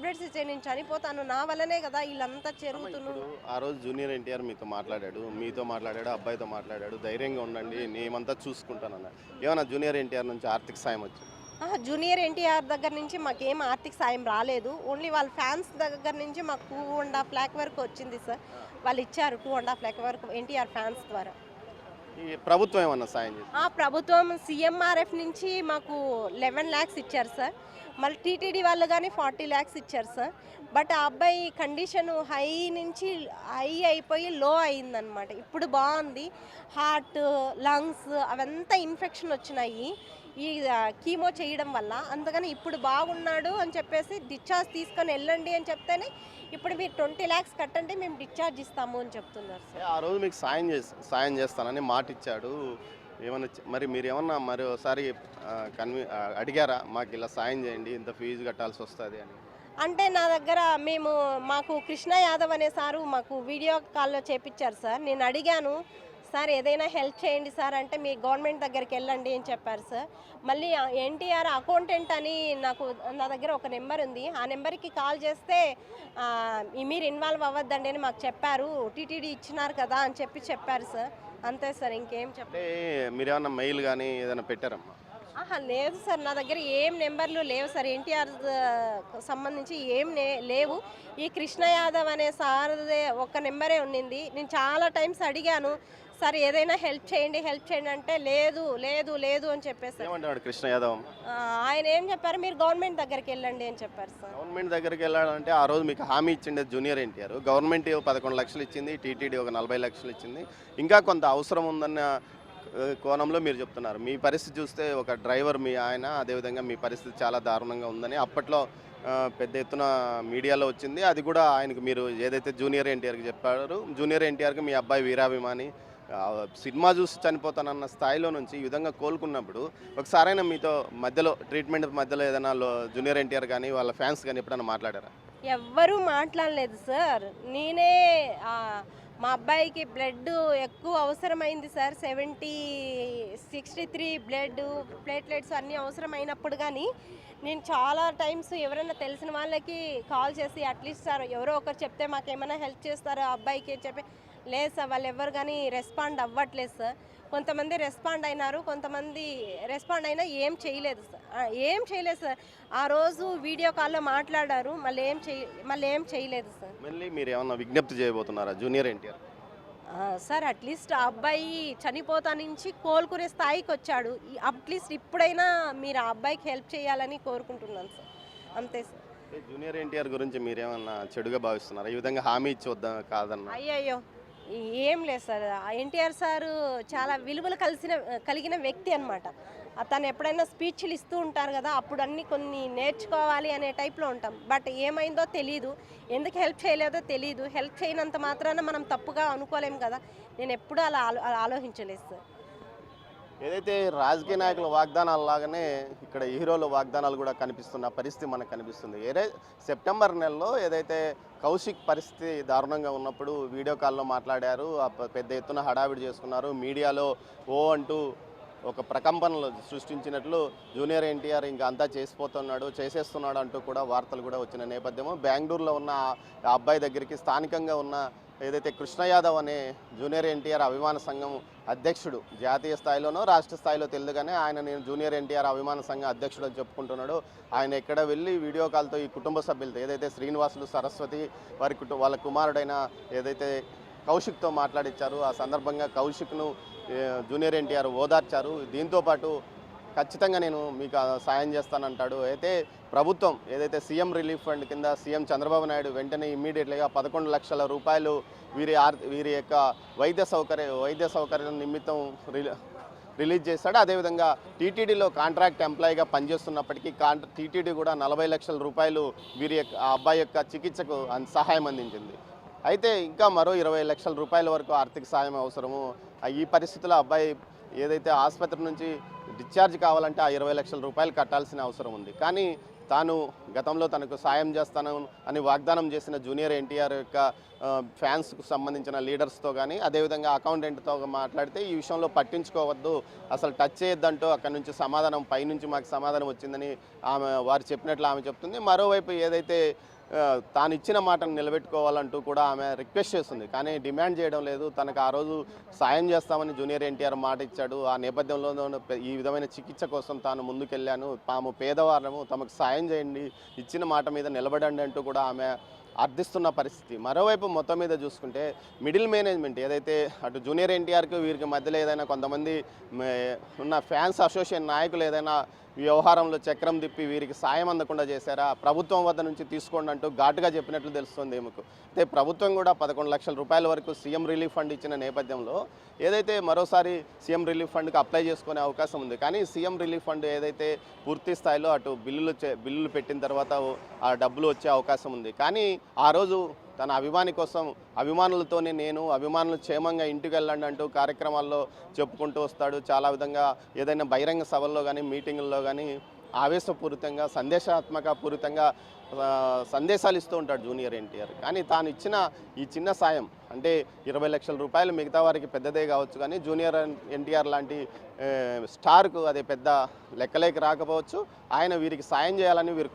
Tablets ఇచ్చే నేను చనిపోతాను, నా వల్లనే కదా వీళ్ళంతా జరుగుతున్నారు. ఆ రోజు జూనియర్ ఎన్టీఆర్ మీతో మాట్లాడాడు, అబ్బాయితో మాట్లాడాడు, ధైర్యంగా ఉండండి నేమంతా చూసుకుంటానన్నాడు. ఏమన్నా జూనియర్ ఎన్టీఆర్ నుంచి ఆర్థిక సాయం వచ్చింది? జూనియర్ ఎన్టీఆర్ దగ్గర నుంచి మాకేం ఆర్థిక సాయం రాలేదు. ఓన్లీ వాళ్ళ ఫ్యాన్స్ దగ్గర నుంచి మాకు 2.5 లాక్ వరకు వచ్చింది సార్. వాళ్ళు ఇచ్చారు 2.5 లాక్ వరకు ఎన్టీఆర్ ఫ్యాన్స్ ద్వారా. ఈ ప్రభుత్వం ఏమన్నా సాయం చేసింది? ప్రభుత్వం సీఎంఆర్ఎఫ్ నుంచి మాకు 11 లాక్స్ ఇచ్చారు సార్. మళ్ళీ టీటీడీ వాళ్ళు కానీ 40 లాక్స్ ఇచ్చారు సార్. బట్ ఆ అబ్బాయి కండిషన్ హై నుంచి హై అయిపోయి లో అయిందనమాట. ఇప్పుడు బాగుంది. హార్ట్, లంగ్స్ అవంతా ఇన్ఫెక్షన్ వచ్చినాయి ఈ కీమో చేయడం వల్ల. అందుకని ఇప్పుడు బాగున్నాడు అని చెప్పేసి డిశ్చార్జ్ తీసుకొని వెళ్ళండి అని చెప్తేనే ఇప్పుడు మీరు 20 లాక్స్ కట్టండి మేము డిశ్చార్జ్ ఇస్తాము అని చెప్తున్నారు సార్. ఆ రోజు మీకు సాయం చేస్తానని మాట ఇచ్చాడు. ఏమన్నా మరి మీరు ఏమన్నా మరోసారి అడిగారా మాకు ఇలా సాయం చేయండి, ఇంత ఫీజు కట్టాల్సి వస్తుంది అని? అంటే నా దగ్గర మాకు కృష్ణ యాదవ్ అనే సారు మాకు వీడియో కాల్లో చేపించారు సార్. నేను అడిగాను, సార్ ఏదైనా హెల్ప్ చేయండి సార్ అంటే మీ గవర్నమెంట్ దగ్గరికి వెళ్ళండి అని చెప్పారు సార్. మళ్ళీ ఎన్టీఆర్ అకౌంటెంట్ అని నా దగ్గర ఒక నెంబర్ ఉంది. ఆ నెంబర్కి కాల్ చేస్తే మీరు ఇన్వాల్వ్ అవ్వద్దండి అని మాకు చెప్పారు. టీటీడీ ఇచ్చినారు కదా అని చెప్పారు సార్. అంతే సార్, ఇంకేం చెప్పండి. మీరు ఏమన్నా మెయిల్ కానీ ఏదైనా పెట్టారమ్మా? లేదు సార్, నా దగ్గర ఏం నెంబర్లు లేవు సార్. ఎన్టీఆర్ సంబంధించి ఏం లేవు. ఈ కృష్ణ యాదవ్ అనే సార్దే ఒక నెంబరే ఉండింది. నేను చాలా టైమ్స్ అడిగాను, సార్ ఏదైనా హెల్ప్ చేయండి అంటే లేదు లేదు లేదు అని చెప్పేసారు. కృష్ణ యాదవ్ ఆయన ఏం చెప్పారు, మీరు గవర్నమెంట్ దగ్గరికి వెళ్ళండి అని చెప్పారు సార్. గవర్నమెంట్ దగ్గరికి వెళ్ళాలంటే ఆ రోజు మీకు హామీ ఇచ్చిండే జూనియర్ ఎన్టీఆర్. గవర్నమెంట్ 11 లక్షలు ఇచ్చింది, టీటీడీ ఒక 40 లక్షలు ఇచ్చింది. ఇంకా కొంత అవసరం ఉందన్న కోణంలో మీరు చెప్తున్నారు. మీ పరిస్థితి చూస్తే ఒక డ్రైవర్ మీ ఆయన, అదేవిధంగా మీ పరిస్థితి చాలా దారుణంగా ఉందని అప్పట్లో పెద్ద ఎత్తున మీడియాలో వచ్చింది. అది కూడా ఆయనకు మీరు ఏదైతే జూనియర్ ఎన్టీఆర్కి చెప్పారు, జూనియర్ ఎన్టీఆర్కి మీ అబ్బాయి వీరాభిమాని సినిమా చూసి చనిపోతానన్న స్థాయిలో నుంచి ఈ విధంగా కోలుకున్నప్పుడు ఒకసారైనా మీతో మధ్యలో ట్రీట్మెంట్ మధ్యలో ఏదైనా జూనియర్ ఎన్టీఆర్ కానీ వాళ్ళ ఫ్యాన్స్ కానీ ఎప్పుడైనా మాట్లాడారా? ఎవ్వరూ మాట్లాడలేదు సార్. నేనే మా అబ్బాయికి బ్లడ్ ఎక్కువ అవసరమైంది సార్. 63 బ్లడ్ ప్లేట్లెట్స్ అన్నీ అవసరమైనప్పుడు కానీ నేను చాలా టైమ్స్ ఎవరైనా తెలిసిన వాళ్ళకి కాల్ చేసి అట్లీస్ట్ సార్ ఎవరో ఒకరు చెప్తే మాకేమైనా హెల్ప్ చేస్తారో ఆ అబ్బాయికి అని చెప్పి, లేదు సార్ వాళ్ళు ఎవరు కానీ రెస్పాండ్ అవ్వట్లేదు సార్. కొంతమంది రెస్పాండ్ అయినారు, కొంతమంది రెస్పాండ్ అయినా ఏం చేయలేదు సార్. ఆ రోజు వీడియో కాల్లో మాట్లాడారు, మళ్ళీ ఏం చేయలేదు సార్. మళ్ళీ మీరు ఏమన్నా విజ్ఞప్తి చేయబోతున్నారా జూనియర్ ఎన్టీఆర్? సార్ అట్లీస్ట్ ఆ అబ్బాయి చనిపోతా నుంచి కోలుకునే స్థాయికి వచ్చాడు. అట్లీస్ట్ ఇప్పుడైనా మీరు ఆ అబ్బాయికి హెల్ప్ చేయాలని కోరుకుంటున్నాను సార్. అంతే సార్. జూనియర్ ఎన్టీఆర్ గురించి మీరేమన్నా చెడుగా భావిస్తున్నారా? ఈ విధంగా హామీ ఇచ్చి వద్దా కాదన్న? అయ్యయ్యో ఏం లేదు సార్. ఎన్టీఆర్ సారు చాలా విలువలు కలిగిన వ్యక్తి అనమాట. తను ఎప్పుడైనా స్పీచ్లు ఇస్తూ ఉంటారు కదా, అప్పుడు అన్నీ కొన్ని నేర్చుకోవాలి అనే టైప్లో ఉంటాం. బట్ ఏమైందో తెలీదు, ఎందుకు హెల్ప్ చేయలేదో తెలీదు. హెల్ప్ చేయనంత మాత్రాన మనం తప్పుగా అనుకోలేం కదా. నేను ఎప్పుడూ అలా ఆలోచించలేదు సార్. ఏదైతే రాజకీయ నాయకుల వాగ్దానాలు లాగానే ఇక్కడ హీరోల వాగ్దానాలు కూడా కనిపిస్తున్న పరిస్థితి మనకు కనిపిస్తుంది. సెప్టెంబర్ నెలలో ఏదైతే కౌశిక్ పరిస్థితి దారుణంగా ఉన్నప్పుడు వీడియో కాల్లో మాట్లాడారు, పెద్ద ఎత్తున హడావిడి చేసుకున్నారు. మీడియాలో ఓ అంటూ ఒక ప్రకంపనలు సృష్టించినట్లు జూనియర్ ఎన్టీఆర్ ఇంకా అంతా చేసేస్తున్నాడు అంటూ కూడా వార్తలు కూడా వచ్చిన నేపథ్యము. బెంగళూరులో ఉన్న ఆ అబ్బాయి దగ్గరికి స్థానికంగా ఉన్న ఏదైతే కృష్ణ యాదవ్ అనే జూనియర్ ఎన్టీఆర్ అభిమాన సంఘం అధ్యక్షుడు, జాతీయ స్థాయిలోనో రాష్ట్ర స్థాయిలో తెలియదు కానీ నేను జూనియర్ ఎన్టీఆర్ అభిమాన సంఘం అధ్యక్షుడు అని చెప్పుకుంటున్నాడు. ఆయన ఎక్కడ వెళ్ళి వీడియో కాల్తో ఈ కుటుంబ సభ్యులతో ఏదైతే శ్రీనివాసులు, సరస్వతి వాళ్ళ కుమారుడైన ఏదైతే కౌశిక్తో మాట్లాడిచ్చారు, ఆ సందర్భంగా కౌశిక్ను జూనియర్ ఎన్టీఆర్ ఓదార్చారు. దీంతోపాటు ఖచ్చితంగా నేను మీకు సాయం చేస్తానంటాడు. అయితే ప్రభుత్వం ఏదైతే సీఎం రిలీఫ్ ఫండ్ కింద సీఎం చంద్రబాబు నాయుడు వెంటనే ఇమ్మీడియట్లీగా 11 లక్షల రూపాయలు వీరి యొక్క వైద్య సౌకర్యం నిమిత్తం రిలీజ్ చేశాడు. అదేవిధంగా టీటీడీలో కాంట్రాక్ట్ ఎంప్లాయీగా పనిచేస్తున్నప్పటికీ టీటీడీ కూడా 40 లక్షల రూపాయలు ఆ అబ్బాయి యొక్క చికిత్సకు సహాయం అందించింది. అయితే ఇంకా మరో 20 లక్షల రూపాయల వరకు ఆర్థిక సాయం అవసరము. ఈ పరిస్థితుల్లో అబ్బాయి ఏదైతే ఆసుపత్రి నుంచి డిశ్చార్జ్ కావాలంటే ఆ 20 లక్షల రూపాయలు కట్టాల్సిన అవసరం ఉంది. కానీ తాను గతంలో తనకు సాయం చేస్తాను అని వాగ్దానం చేసిన జూనియర్ ఎన్టీఆర్ యొక్క ఫ్యాన్స్కు సంబంధించిన లీడర్స్తో కానీ అదేవిధంగా అకౌంటెంట్తో మాట్లాడితే ఈ విషయంలో పట్టించుకోవద్దు, అసలు టచ్ చేయొద్దంటూ అక్కడి నుంచి పైనుంచి మాకు సమాధానం వచ్చిందని వారు చెప్పినట్లు ఆమె చెప్తుంది. మరోవైపు ఏదైతే తాను ఇచ్చిన మాటను నిలబెట్టుకోవాలంటూ కూడా ఆమె రిక్వెస్ట్ చేస్తుంది. కానీ డిమాండ్ చేయడం లేదు. తనకు ఆ రోజు సాయం చేస్తామని జూనియర్ ఎన్టీఆర్ మాట ఇచ్చాడు. ఆ నేపథ్యంలో ఈ విధమైన చికిత్స కోసం తాను ముందుకెళ్ళాను. తాము పేదవాళ్ళము, తమకు సాయం చేయండి, ఇచ్చిన మాట మీద నిలబడండి అంటూ కూడా ఆమె అర్థిస్తున్న పరిస్థితి. మరోవైపు మొత్తం మీద చూసుకుంటే మిడిల్ మేనేజ్మెంట్ ఏదైతే అటు జూనియర్ ఎన్టీఆర్కి వీరికి మధ్యలో ఏదైనా కొంతమంది ఉన్న ఫ్యాన్స్ అసోసియేషన్ నాయకులు ఏదైనా వ్యవహారంలో చక్రం తిప్పి వీరికి సాయం అందకుండా చేశారా, ప్రభుత్వం వద్ద నుంచి తీసుకోండి అంటూ ఘాటుగా చెప్పినట్లు తెలుస్తుంది ఏమకు. అయితే ప్రభుత్వం కూడా 11 లక్షల రూపాయల వరకు సీఎం రిలీఫ్ ఫండ్ ఇచ్చిన నేపథ్యంలో ఏదైతే మరోసారి సీఎం రిలీఫ్ ఫండ్కి అప్లై చేసుకునే అవకాశం ఉంది. కానీ సీఎం రిలీఫ్ ఫండ్ ఏదైతే పూర్తి స్థాయిలో అటు బిల్లులు పెట్టిన తర్వాత ఆ డబ్బులు వచ్చే అవకాశం ఉంది. కానీ ఆ రోజు తన అభిమాని కోసం అభిమానులతోనే నేను అభిమానులు క్షేమంగా ఇంటికి వెళ్ళండి అంటూ కార్యక్రమాల్లో చెప్పుకుంటూ వస్తాడు. చాలా విధంగా ఏదైనా బహిరంగ సభల్లో కానీ మీటింగుల్లో కానీ ఆవేశపూరితంగా సందేశాత్మకపూరితంగా సందేశాలు ఇస్తూ ఉంటాడు జూనియర్ ఎన్టీఆర్. కానీ తాను ఇచ్చిన ఈ చిన్న సాయం అంటే 20 లక్షల రూపాయలు మిగతా వారికి పెద్దదే కావచ్చు, కానీ జూనియర్ ఎన్టీఆర్ లాంటి స్టార్కు అదే పెద్ద లెక్కలేకి రాకపోవచ్చు. ఆయన వీరికి సాయం చేయాలని వీరు